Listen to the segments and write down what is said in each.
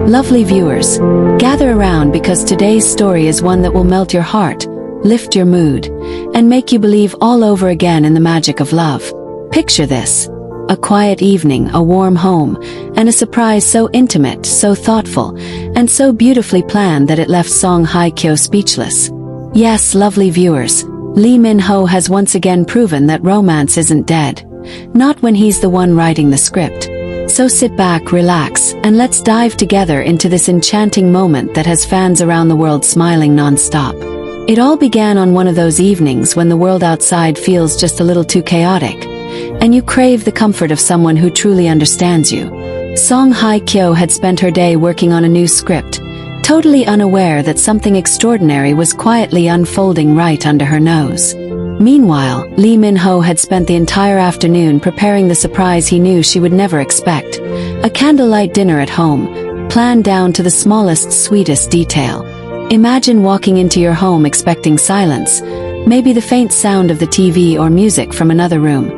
Lovely viewers, gather around because today's story is one that will melt your heart, lift your mood, and make you believe all over again in the magic of love. Picture this: a quiet evening, a warm home, and a surprise so intimate, so thoughtful, and so beautifully planned that it left Song Hye Kyo speechless. Yes, lovely viewers, Lee Min-ho has once again proven that romance isn't dead. Not when he's the one writing the script. So sit back, relax, and let's dive together into this enchanting moment that has fans around the world smiling non-stop. It all began on one of those evenings when the world outside feels just a little too chaotic, and you crave the comfort of someone who truly understands you. Song Hye Kyo had spent her day working on a new script, totally unaware that something extraordinary was quietly unfolding right under her nose. Meanwhile, Lee Min-ho had spent the entire afternoon preparing the surprise he knew she would never expect. A candlelight dinner at home, planned down to the smallest, sweetest detail. Imagine walking into your home expecting silence, maybe the faint sound of the TV or music from another room,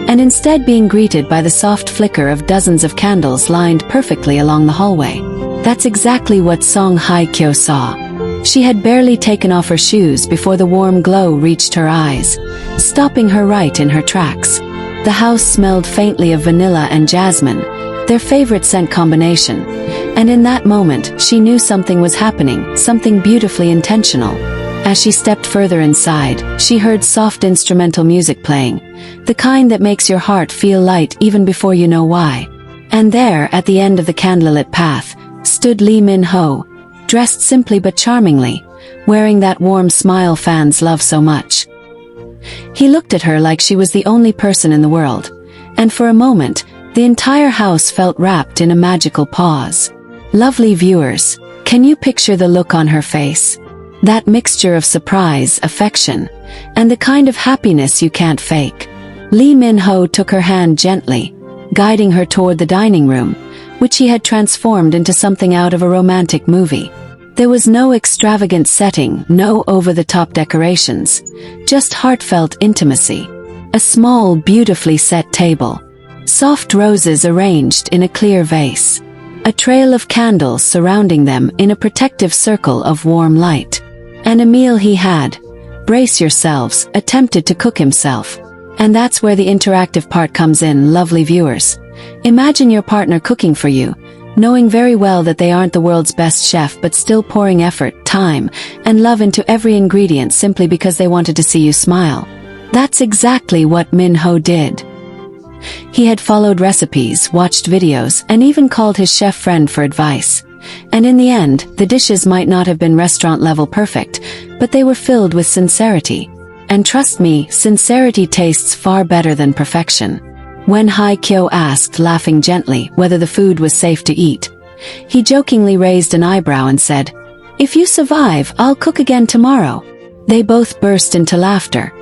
and instead being greeted by the soft flicker of dozens of candles lined perfectly along the hallway. That's exactly what Song Hye Kyo saw. She had barely taken off her shoes before the warm glow reached her eyes, stopping her right in her tracks. The house smelled faintly of vanilla and jasmine, their favorite scent combination, and in that moment she knew something was happening, something beautifully intentional. As she stepped further inside, she heard soft instrumental music playing, the kind that makes your heart feel light even before you know why. And there, at the end of the candlelit path, stood Lee Min-ho, dressed simply but charmingly, wearing that warm smile fans love so much. He looked at her like she was the only person in the world, and for a moment, the entire house felt wrapped in a magical pause. Lovely viewers, can you picture the look on her face? That mixture of surprise, affection, and the kind of happiness you can't fake. Lee Min-ho took her hand gently, guiding her toward the dining room, which he had transformed into something out of a romantic movie. There was no extravagant setting, no over-the-top decorations, just heartfelt intimacy. A small, beautifully set table. Soft roses arranged in a clear vase. A trail of candles surrounding them in a protective circle of warm light. And a meal he had, brace yourselves, attempted to cook himself. And that's where the interactive part comes in, lovely viewers. Imagine your partner cooking for you, knowing very well that they aren't the world's best chef but still pouring effort, time, and love into every ingredient simply because they wanted to see you smile. That's exactly what Min-ho did. He had followed recipes, watched videos, and even called his chef friend for advice. And in the end, the dishes might not have been restaurant-level perfect, but they were filled with sincerity. And trust me, sincerity tastes far better than perfection. When Hye Kyo asked, laughing gently, whether the food was safe to eat, he jokingly raised an eyebrow and said, "If you survive, I'll cook again tomorrow." They both burst into laughter,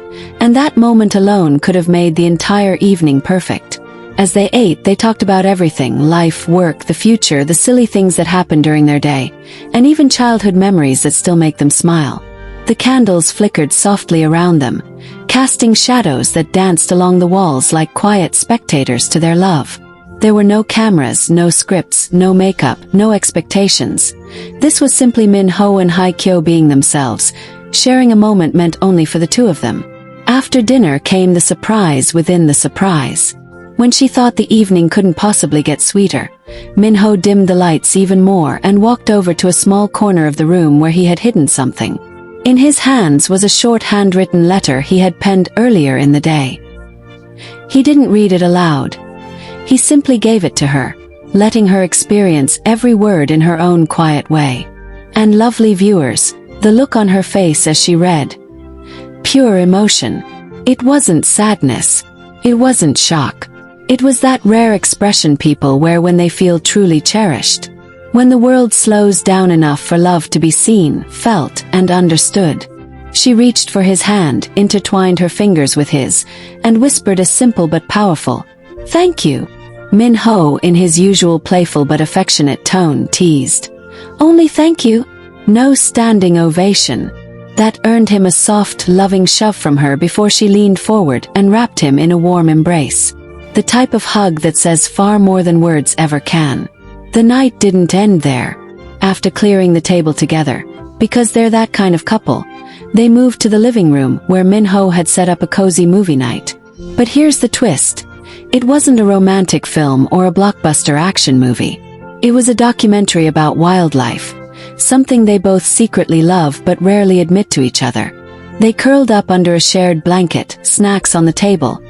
and that moment alone could have made the entire evening perfect. As they ate, they talked about everything: life, work, the future, the silly things that happened during their day, and even childhood memories that still make them smile. The candles flickered softly around them, casting shadows that danced along the walls like quiet spectators to their love. There were no cameras, no scripts, no makeup, no expectations. This was simply Min-ho and Hye Kyo being themselves, sharing a moment meant only for the two of them. After dinner came the surprise within the surprise. When she thought the evening couldn't possibly get sweeter, Min-ho dimmed the lights even more and walked over to a small corner of the room where he had hidden something. In his hands was a short handwritten letter he had penned earlier in the day. He didn't read it aloud. He simply gave it to her, letting her experience every word in her own quiet way. And lovely viewers, the look on her face as she read. Pure emotion. It wasn't sadness. It wasn't shock. It was that rare expression people wear when they feel truly cherished. When the world slows down enough for love to be seen, felt, and understood. She reached for his hand, intertwined her fingers with his, and whispered a simple but powerful, "Thank you." Min-ho, in his usual playful but affectionate tone, teased, "Only thank you? No standing ovation." That earned him a soft, loving shove from her before she leaned forward and wrapped him in a warm embrace. The type of hug that says far more than words ever can. The night didn't end there. After clearing the table together, because they're that kind of couple, they moved to the living room where Min-ho had set up a cozy movie night. But here's the twist. It wasn't a romantic film or a blockbuster action movie. It was a documentary about wildlife, something they both secretly love but rarely admit to each other. They curled up under a shared blanket, snacks on the table,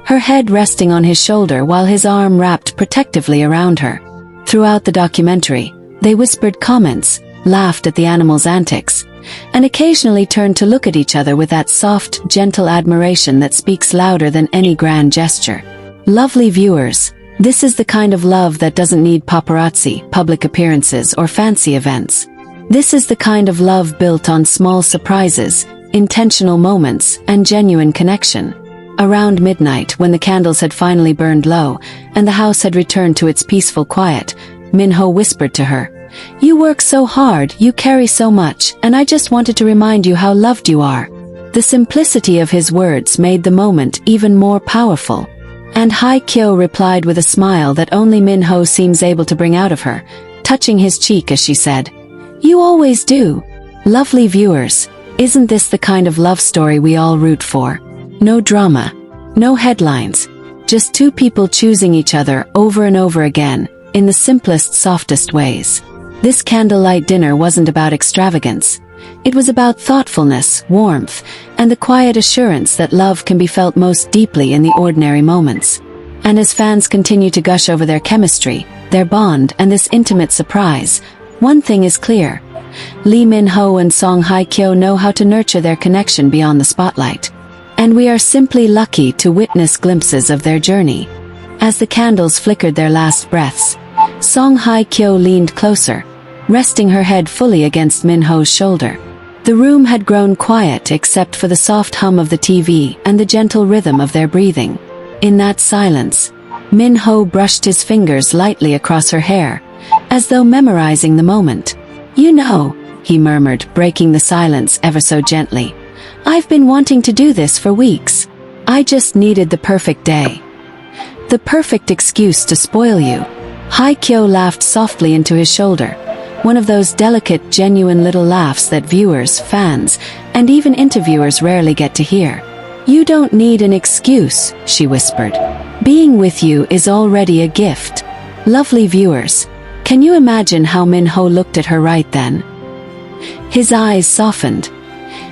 her head resting on his shoulder while his arm wrapped protectively around her. Throughout the documentary, they whispered comments, laughed at the animals' antics, and occasionally turned to look at each other with that soft, gentle admiration that speaks louder than any grand gesture. Lovely viewers, this is the kind of love that doesn't need paparazzi, public appearances, or fancy events. This is the kind of love built on small surprises, intentional moments, and genuine connection. Around midnight, when the candles had finally burned low, and the house had returned to its peaceful quiet, Min-ho whispered to her, "You work so hard, you carry so much, and I just wanted to remind you how loved you are." The simplicity of his words made the moment even more powerful. And Hye Kyo replied with a smile that only Min-ho seems able to bring out of her, touching his cheek as she said, "You always do." Lovely viewers, isn't this the kind of love story we all root for? No drama, no headlines, just two people choosing each other over and over again, in the simplest, softest ways. This candlelight dinner wasn't about extravagance. It was about thoughtfulness, warmth, and the quiet assurance that love can be felt most deeply in the ordinary moments. And as fans continue to gush over their chemistry, their bond, and this intimate surprise, one thing is clear. Lee Min-ho and Song Hye Kyo know how to nurture their connection beyond the spotlight. And we are simply lucky to witness glimpses of their journey. As the candles flickered their last breaths, Song Hye Kyo leaned closer, resting her head fully against Min-ho's shoulder. The room had grown quiet except for the soft hum of the TV and the gentle rhythm of their breathing. In that silence, Min-ho brushed his fingers lightly across her hair, as though memorizing the moment. "You know," he murmured, breaking the silence ever so gently, "I've been wanting to do this for weeks. I just needed the perfect day. The perfect excuse to spoil you." Hye Kyo laughed softly into his shoulder, one of those delicate, genuine little laughs that viewers, fans, and even interviewers rarely get to hear. "You don't need an excuse," she whispered. "Being with you is already a gift." Lovely viewers, can you imagine how Min-ho looked at her right then? His eyes softened,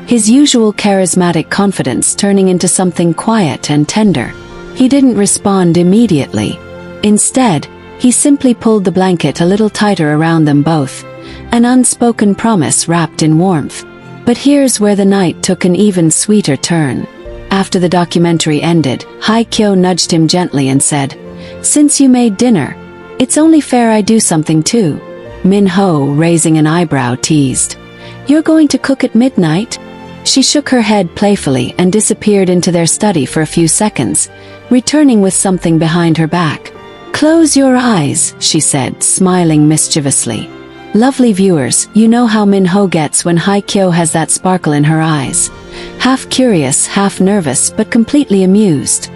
his usual charismatic confidence turning into something quiet and tender. He didn't respond immediately. Instead, he simply pulled the blanket a little tighter around them both, an unspoken promise wrapped in warmth. But here's where the night took an even sweeter turn. After the documentary ended, Hye Kyo nudged him gently and said, "Since you made dinner, it's only fair I do something too." Min-ho, raising an eyebrow, teased, "You're going to cook at midnight?" She shook her head playfully and disappeared into their study for a few seconds, returning with something behind her back. "Close your eyes," she said, smiling mischievously. Lovely viewers, you know how Min-ho gets when Hye Kyo has that sparkle in her eyes. Half curious, half nervous, but completely amused.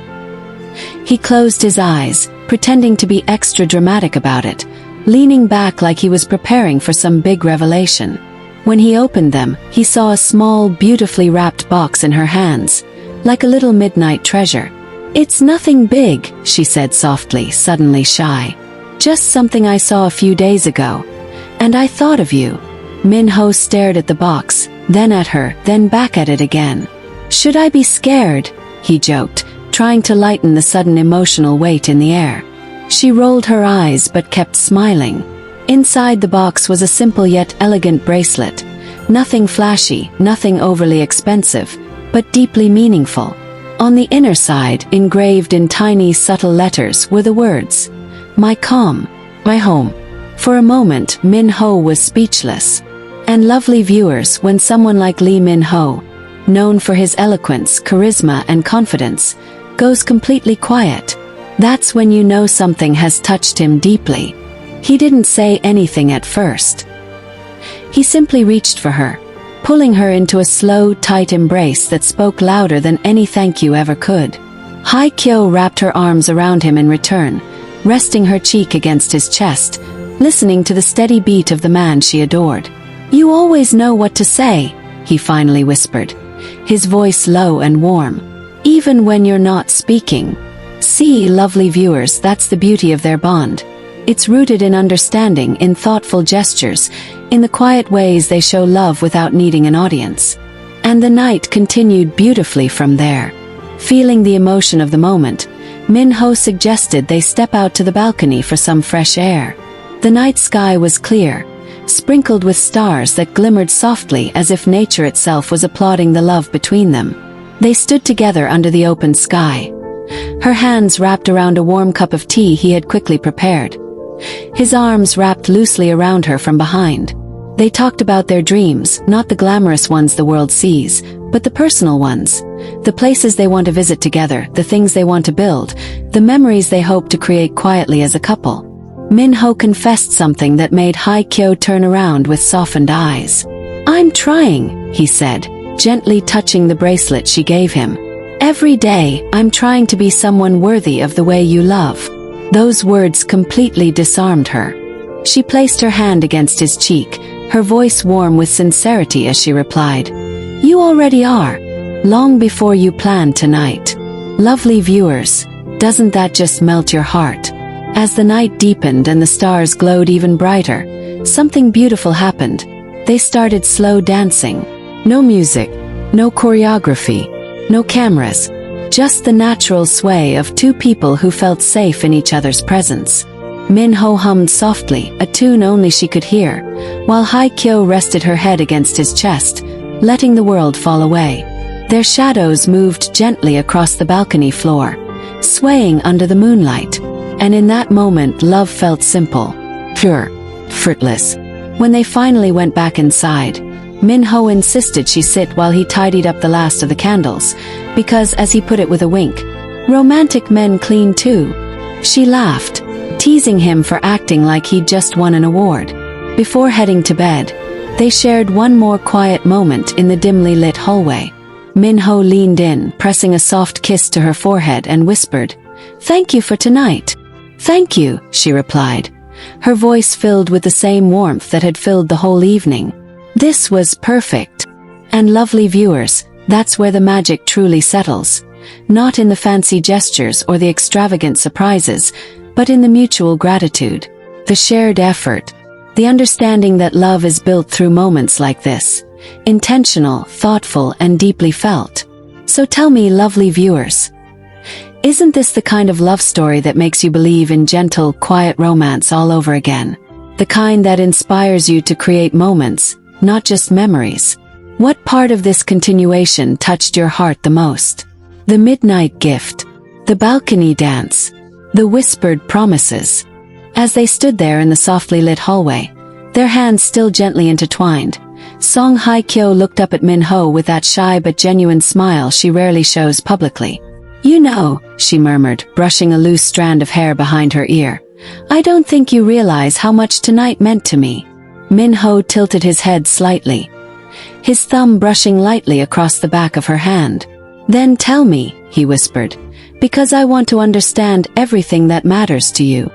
He closed his eyes, pretending to be extra dramatic about it, leaning back like he was preparing for some big revelation. When he opened them, he saw a small, beautifully wrapped box in her hands, like a little midnight treasure. "It's nothing big," she said softly, suddenly shy. "Just something I saw a few days ago. And I thought of you." Min-ho stared at the box, then at her, then back at it again. "Should I be scared?" he joked, trying to lighten the sudden emotional weight in the air. She rolled her eyes but kept smiling. Inside the box was a simple yet elegant bracelet. Nothing flashy, nothing overly expensive, but deeply meaningful. On the inner side, engraved in tiny, subtle letters, were the words, "My calm, my home." For a moment, Min-ho was speechless. And lovely viewers, when someone like Lee Min-ho, known for his eloquence, charisma, and confidence, goes completely quiet, that's when you know something has touched him deeply. He didn't say anything at first. He simply reached for her, pulling her into a slow, tight embrace that spoke louder than any thank you ever could. Hye Kyo wrapped her arms around him in return, resting her cheek against his chest, listening to the steady beat of the man she adored. "You always know what to say," he finally whispered, his voice low and warm, "even when you're not speaking." See, lovely viewers, that's the beauty of their bond. It's rooted in understanding, in thoughtful gestures, in the quiet ways they show love without needing an audience. And the night continued beautifully from there. Feeling the emotion of the moment, Min-ho suggested they step out to the balcony for some fresh air. The night sky was clear, sprinkled with stars that glimmered softly as if nature itself was applauding the love between them. They stood together under the open sky, her hands wrapped around a warm cup of tea he had quickly prepared, his arms wrapped loosely around her from behind. They talked about their dreams, not the glamorous ones the world sees, but the personal ones, the places they want to visit together, the things they want to build, the memories they hope to create quietly as a couple. Min-ho confessed something that made Hye Kyo turn around with softened eyes. "I'm trying," he said, gently touching the bracelet she gave him. "Every day, I'm trying to be someone worthy of the way you love." Those words completely disarmed her. She placed her hand against his cheek, her voice warm with sincerity as she replied, "You already are, long before you planned tonight." Lovely viewers, doesn't that just melt your heart? As the night deepened and the stars glowed even brighter, something beautiful happened. They started slow dancing. No music, no choreography, no cameras, just the natural sway of two people who felt safe in each other's presence. Min-ho hummed softly, a tune only she could hear, while Hye Kyo rested her head against his chest, letting the world fall away. Their shadows moved gently across the balcony floor, swaying under the moonlight. And in that moment love felt simple, pure, effortless. When they finally went back inside, Min-ho insisted she sit while he tidied up the last of the candles, because, as he put it with a wink, romantic men clean too. She laughed, teasing him for acting like he'd just won an award. Before heading to bed, they shared one more quiet moment in the dimly lit hallway. Min-ho leaned in, pressing a soft kiss to her forehead and whispered, "Thank you for tonight." "Thank you," she replied, her voice filled with the same warmth that had filled the whole evening. This was perfect. And lovely viewers, that's where the magic truly settles. Not in the fancy gestures or the extravagant surprises, but in the mutual gratitude, the shared effort, the understanding that love is built through moments like this, intentional, thoughtful, and deeply felt. So tell me, lovely viewers, isn't this the kind of love story that makes you believe in gentle, quiet romance all over again? The kind that inspires you to create moments, not just memories. What part of this continuation touched your heart the most? The midnight gift, the balcony dance, the whispered promises. As they stood there in the softly lit hallway, their hands still gently intertwined, Song Hye Kyo looked up at Min-ho with that shy but genuine smile she rarely shows publicly. "You know," she murmured, brushing a loose strand of hair behind her ear, "I don't think you realize how much tonight meant to me." Min-ho tilted his head slightly, his thumb brushing lightly across the back of her hand. "Then tell me," he whispered, "because I want to understand everything that matters to you."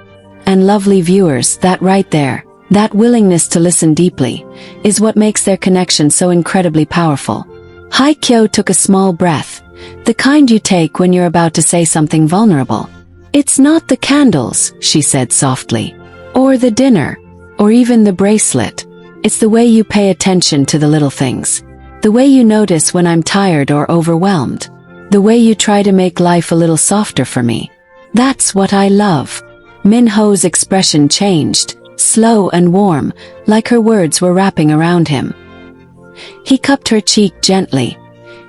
And lovely viewers, that right there, that willingness to listen deeply, is what makes their connection so incredibly powerful. Hye Kyo took a small breath, the kind you take when you're about to say something vulnerable. "It's not the candles," she said softly, "or the dinner, or even the bracelet. It's the way you pay attention to the little things. The way you notice when I'm tired or overwhelmed. The way you try to make life a little softer for me. That's what I love." Min-ho's expression changed, slow and warm, like her words were wrapping around him. He cupped her cheek gently,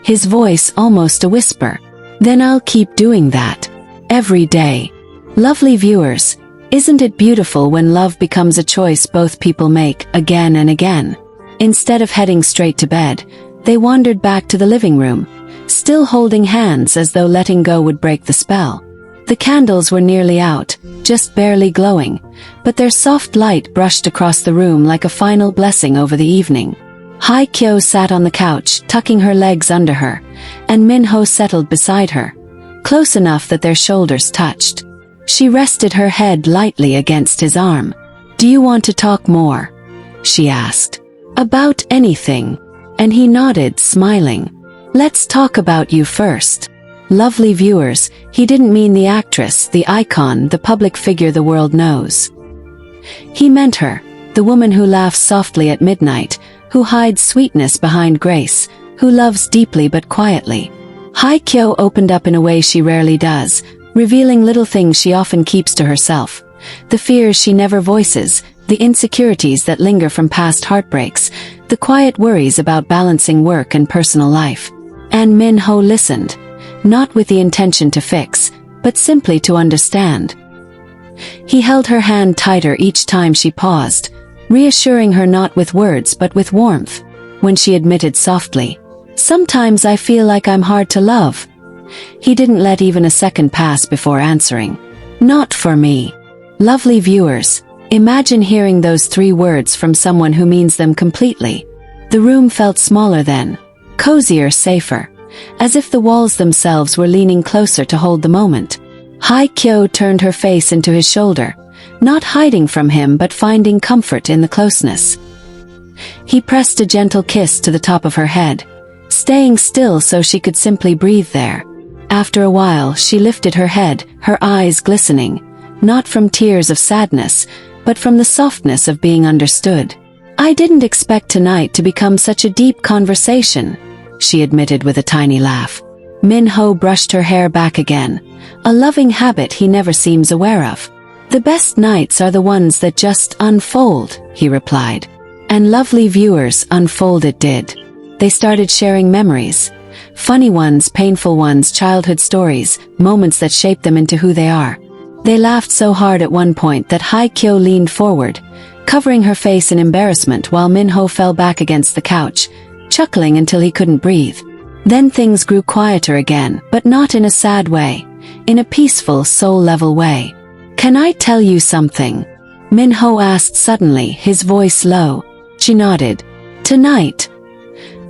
his voice almost a whisper. "Then I'll keep doing that. Every day." Lovely viewers, isn't it beautiful when love becomes a choice both people make again and again? Instead of heading straight to bed, they wandered back to the living room, still holding hands as though letting go would break the spell. The candles were nearly out, just barely glowing, but their soft light brushed across the room like a final blessing over the evening. Hye Kyo sat on the couch, tucking her legs under her, and Min-ho settled beside her, close enough that their shoulders touched. She rested her head lightly against his arm. "Do you want to talk more?" she asked. "About anything?" And he nodded, smiling. "Let's talk about you first." Lovely viewers, he didn't mean the actress, the icon, the public figure the world knows. He meant her, the woman who laughs softly at midnight, who hides sweetness behind grace, who loves deeply but quietly. Hye Kyo opened up in a way she rarely does, revealing little things she often keeps to herself. The fears she never voices, the insecurities that linger from past heartbreaks, the quiet worries about balancing work and personal life. And Min Ho listened, not with the intention to fix, but simply to understand. He held her hand tighter each time she paused, reassuring her not with words but with warmth. When she admitted softly, "Sometimes I feel like I'm hard to love," he didn't let even a second pass before answering, "Not for me." Lovely viewers, imagine hearing those 3 words from someone who means them completely. The room felt smaller then, cozier, safer, as if the walls themselves were leaning closer to hold the moment. Hye Kyo turned her face into his shoulder, not hiding from him but finding comfort in the closeness. He pressed a gentle kiss to the top of her head, staying still so she could simply breathe there. After a while she lifted her head, her eyes glistening, not from tears of sadness, but from the softness of being understood. "I didn't expect tonight to become such a deep conversation," she admitted with a tiny laugh. Min Ho brushed her hair back again, a loving habit he never seems aware of. "The best nights are the ones that just unfold," he replied. And lovely viewers, unfold it did. They started sharing memories. Funny ones, painful ones, childhood stories, moments that shaped them into who they are. They laughed so hard at one point that Hye Kyo leaned forward, covering her face in embarrassment while Min Ho fell back against the couch, chuckling until he couldn't breathe. Then things grew quieter again, but not in a sad way, in a peaceful, soul-level way. "Can I tell you something?" Min Ho asked suddenly, his voice low. She nodded. "Tonight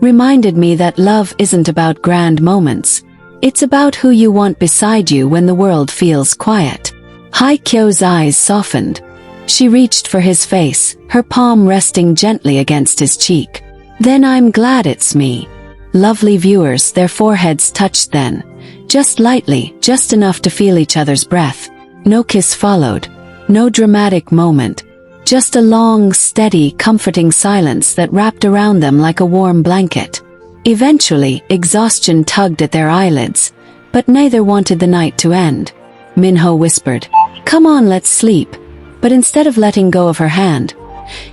reminded me that love isn't about grand moments. It's about who you want beside you when the world feels quiet." Hye Kyo's eyes softened. She reached for his face, her palm resting gently against his cheek. "Then I'm glad it's me." Lovely viewers, their foreheads touched then, just lightly, just enough to feel each other's breath. No kiss followed, no dramatic moment, just a long, steady, comforting silence that wrapped around them like a warm blanket. Eventually, exhaustion tugged at their eyelids, but neither wanted the night to end. Min Ho whispered, "Come on, let's sleep." But instead of letting go of her hand,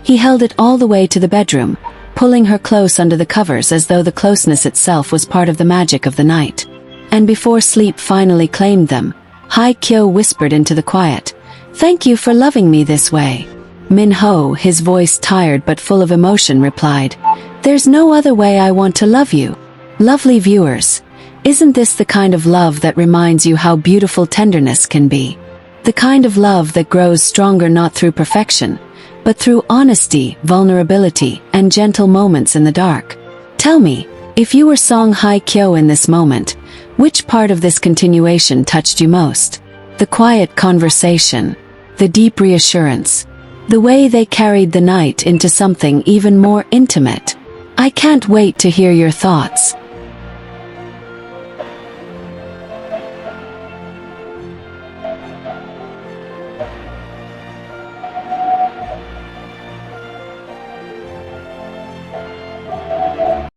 he held it all the way to the bedroom, pulling her close under the covers as though the closeness itself was part of the magic of the night. And before sleep finally claimed them, Hye Kyo whispered into the quiet, "Thank you for loving me this way." Min Ho, his voice tired but full of emotion, replied, "There's no other way I want to love you." Lovely viewers, isn't this the kind of love that reminds you how beautiful tenderness can be? The kind of love that grows stronger not through perfection, but through honesty, vulnerability, and gentle moments in the dark. Tell me, if you were Song Hye Kyo in this moment, which part of this continuation touched you most? The quiet conversation, the deep reassurance, the way they carried the night into something even more intimate. I can't wait to hear your thoughts.